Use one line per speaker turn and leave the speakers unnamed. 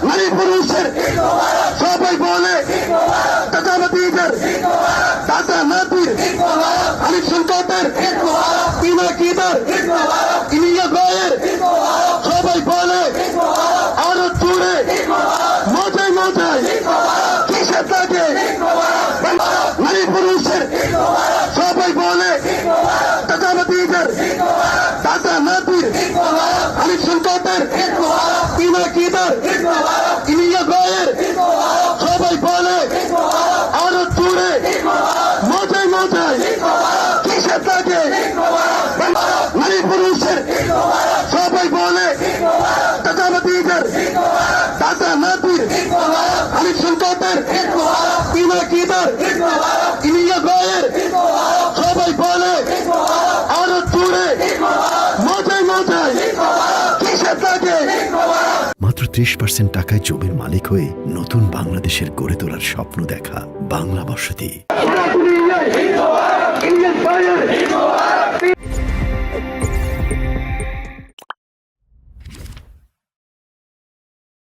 নারী পুরুষের সবাই বলে দাদাবাদীদের দাদা নাতির আলিফ সংকটের পিনাকিদের ইলিয়া গায়ের সবাই বলে আরো জুড়ে মজায় মজায় কিসের থাকে নারী পুরুষের সবাই বলে দাদাবাদীদের দাদা নাতির আলিফ সংকটের পিনাকিদের ইলিয়া গায়ের সবাই বলে আরো জুড়ে মজায় মজায় কিসের থাকে নারী পুরুষের সবাই বলে দাদাবাদীদের দাদা নাতির আলিফ সংকটের পিনাকিদের ইলিয়া গায়ের সবাই বলে আরো জুড়ে মজায় মজায় কিসের থাকে।
মাত্র 30% টাকায় জমির মালিক হয়ে নতুন বাংলাদেশের গড়ে তোলার স্বপ্ন দেখা বাংলা বসতি।